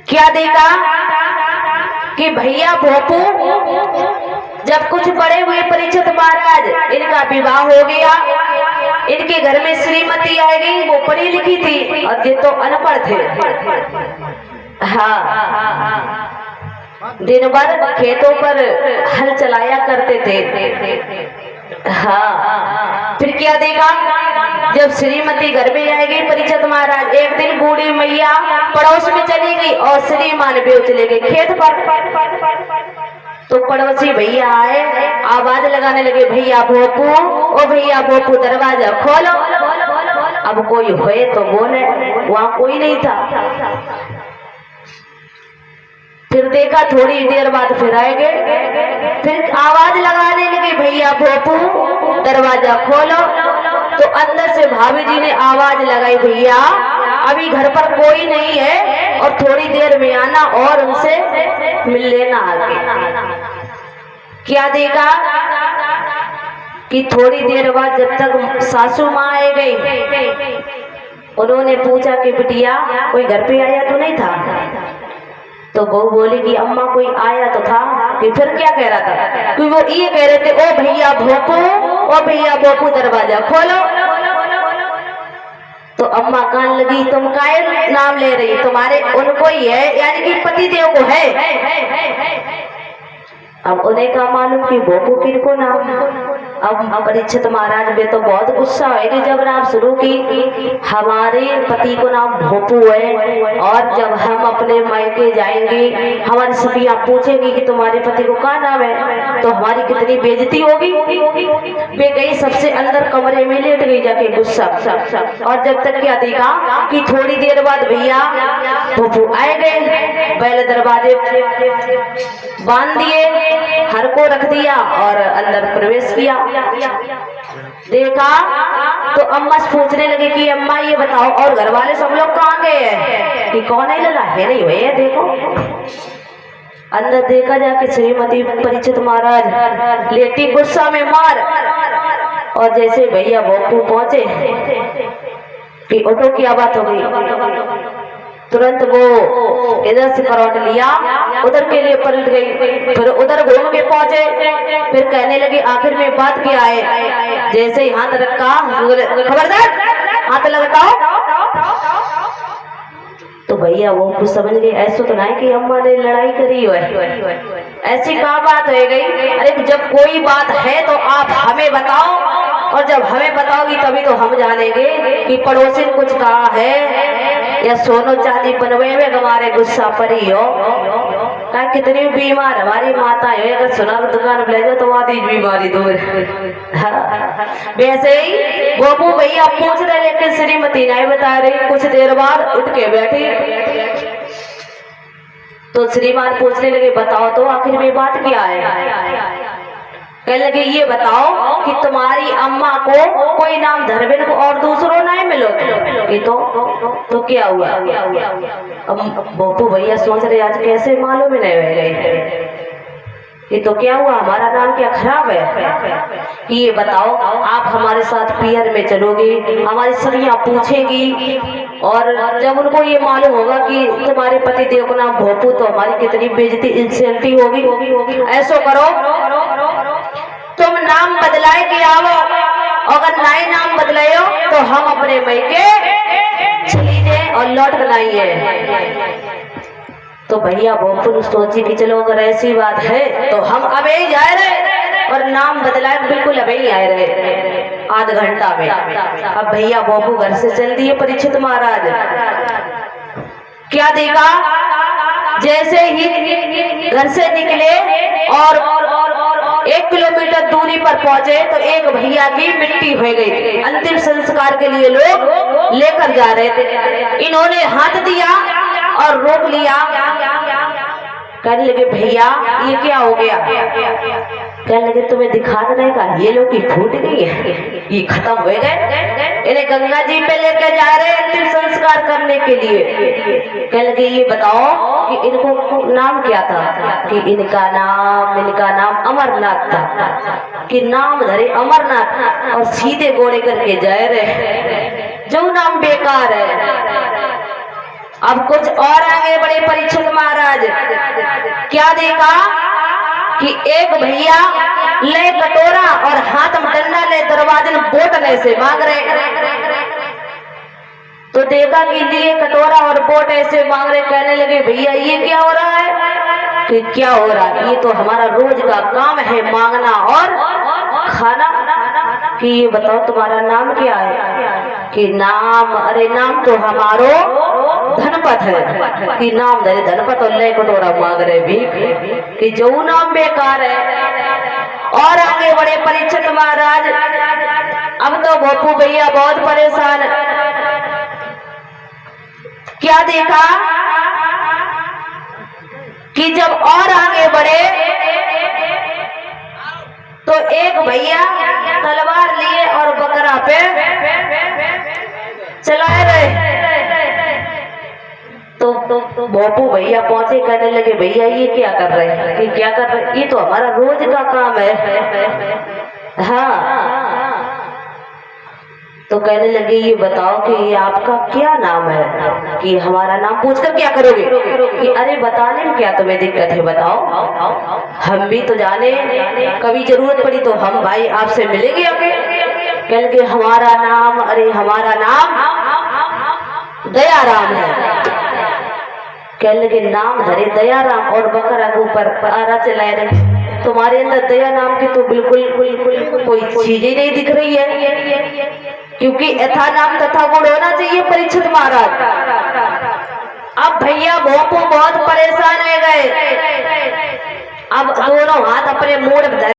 क्या देखा कि भैया भोपू जब कुछ बड़े हुए परीक्षित महाराज, इनका विवाह हो गया, इनके घर में श्रीमती आ गई। वो पढ़ी लिखी थी और ये तो अनपढ़ थे। हाँ, दिन भर खेतों पर हल चलाया करते थे। हाँ, फिर क्या देखा, जब श्रीमती घर में आएगी परीक्षित महाराज, एक दिन बूढ़ी मैया पड़ोस में चली गई और श्रीमान भी चले गए खेत पर। तो पड़ोसी भैया आए, आवाज लगाने लगे, भैया भोपू, ओ भैया भोपू दरवाजा खोलो। अब कोई होए तो बोले, वहां कोई नहीं था। फिर देखा, थोड़ी देर बाद फिर आएंगे, फिर आवाज लगाने लगी, भैया भोपू दरवाजा खोलो। तो अंदर से भाभी जी ने आवाज लगाई, भैया अभी घर पर कोई नहीं है और थोड़ी देर में आना और उनसे मिल लेना आगे। क्या देखा कि थोड़ी देर बाद जब तक सासू माँ आ गई, उन्होंने पूछा कि बिटिया कोई घर पे आया तो नहीं था? तो बहू बोली कि अम्मा कोई आया तो था। कि फिर क्या कह रहा था? कि वो ये कह रहे थे, ओ भैया भोपू, ओ भैया भोपू दरवाजा खोलो। तो अम्मा कहने लगी, तुम काहे नाम ले रही, तुम्हारे उनको ही है, यानी कि पति देव को है। अब उन्हें क्या मालूम कि भोपू किनको नाम। अब परीक्षित महाराज में तो बहुत गुस्सा है जब नाम शुरू की, हमारे पति को नाम भोपू है और जब हम अपने मायके जाएंगे हमारी सखियां पूछेंगी कि तुम्हारे पति को क्या नाम है, तो हमारी कितनी बेइज्जती होगी। वे गई सबसे अंदर कमरे में लेट गई जाके गुस्सा। और जब तक क्या देखा कि थोड़ी देर बाद भैया भोपू आए गए, पहले दरवाजे बांध दिए, हर को रख दिया और अंदर प्रवेश किया। देखा तो अम्मा से पूछने लगे कि अम्मा ये बताओ और घर वाले सब लोग कहाँ गए हैं? कि कौन है? लला है नहीं हुए है। देखो अंदर देखा जाके श्रीमती परीक्षित महाराज लेटी गुस्सा में मार। और जैसे भैया भोपू पहुंचे कि ऑटो की आवाज हो गई, तुरंत वो इधर से करौट लिया, उधर के लिए पलट गई, फिर उधर घूम के पहुंचे, फिर कहने लगी आखिर में बात क्या है? जैसे ही हाथ रखा, खबरदार हाथ लगाओ। तो भैया वो कुछ समझ गए, ऐसा तो नहीं कि अम्मा ने लड़ाई करी हो, ऐसी क्या बात हो गई? अरे जब कोई बात है तो आप हमें बताओ, और जब हमें बताओगी तभी तो हम जानेंगे कि पड़ोसी ने कुछ कहा है या सोनो चांदी बनवे में हमारे गुस्सा परी हो। क्या कितनी बीमार हमारी माता है, अगर सुना दुकान ले जाओ तो आधी बीमारी दूर। वैसे ही भोपू भैया पूछ रहे, लेकिन श्रीमती नहीं बता रही। कुछ देर बाद उठ के बैठी तो श्रीमान पूछने लगे, बताओ तो आखिर में बात क्या है? कहने लगे ये बताओ कि तुम्हारी अम्मा को कोई नाम धरबेन को और दूसरों नहीं मिलो। ये तो क्या हुआ? अब भोपू भैया सोच रहे आज कैसे मालूम ही नहीं रह गई, ये तो क्या हुआ, हमारा नाम क्या खराब है? कि ये बताओ आप हमारे साथ पियर में चलोगी, हमारी सखियां पूछेगी, और जब उनको ये मालूम होगा कि तुम्हारे पति देव का नाम भोपू, तो हमारी कितनी बेइज्जती इंसल्टी होगी। ऐसो करो तुम नाम बदलाए के आओ, अगर नए नाम बदलायो तो हम अपने मायके चली जाए और लौट बनाइए। तो भैया भोपू सोची कि चलो अगर ऐसी बात है तो हम अबे ही जा रहे, और नाम बदलाए बिल्कुल अबे ही आए रहे आध घंटा में। अब भैया भोपू घर से चल दिए परीक्षित महाराज। क्या देखा, जैसे ही घर से निकले और 1 किलोमीटर दूरी पर पहुंचे तो एक भैया की मिट्टी हो गई। अंतिम संस्कार के लिए लोग लेकर जा रहे थे, इन्होंने हाथ दिया और रोक लिया। कहने लगे भैया ये क्या हो गया? कहने लगे तुम्हें दिखा देने का, ये लोग की फूट गई है, ये खत्म हो गए, इन्हें गंगा जी पे लेकर जा रहे हैं अंतिम संस्कार करने के लिए। कहने लगे ये बताओ कि इनको नाम क्या था? कि इनका नाम अमरनाथ था। कि नाम धरे अमरनाथ और सीधे घोड़े करके जा रहे, जो नाम बेकार है। अब कुछ और आगे बड़े परीक्षित महाराज, क्या देखा कि एक भैया ले कटोरा और हाथ में डंडा ले दरवाजे में बोतने से मांग रहे। तो देखा कि लिए कटोरा और बोट ऐसे मांग रहे, कहने लगे भैया ये क्या हो रहा है? कि क्या हो रहा है? ये तो हमारा रोज का काम है, मांगना और खाना। कि ये बताओ तुम्हारा नाम क्या है? कि नाम, अरे नाम तो हमारो धनपत है। कि नाम धरे धनपत और ले कटोरा मांग रहे भी, कि जो नाम बेकार है। और आगे बड़े परीक्षित महाराज, अब तो भोपू भैया बहुत परेशान। क्या देखा कि जब और आगे बढ़े तो एक भैया तलवार लिए और बकरा पे चलाए रहे। तो भोपू भैया पहुंचे, कहने लगे भैया ये क्या कर रहे हैं? कि क्या कर रहे हैं? ये तो हमारा रोज का काम है। हाँ। तो कहने लगे ये बताओ कि आपका क्या नाम है? कि हमारा नाम पूछकर क्या करोगे? कि अरे बताने में क्या तुम्हें दिक्कत है, बताओ, हम भी तो जाने, कभी जरूरत पड़ी तो हम भाई आपसे मिलेंगे आके। कहने लगे हमारा नाम, अरे हमारा नाम दयाराम है। कहने लगे नाम धरे दयाराम और बकरा के ऊपर आरा चलाए रहे। तुम्हारे अंदर दया नाम की तो बिल्कुल कोई चीज ही नहीं दिख रही है, क्योंकि यथा नाम तथा गुण होना चाहिए परीक्षित महाराज। अब भैया भोपू बहुत परेशान हो गए। अब दोनों हाथ अपने मूड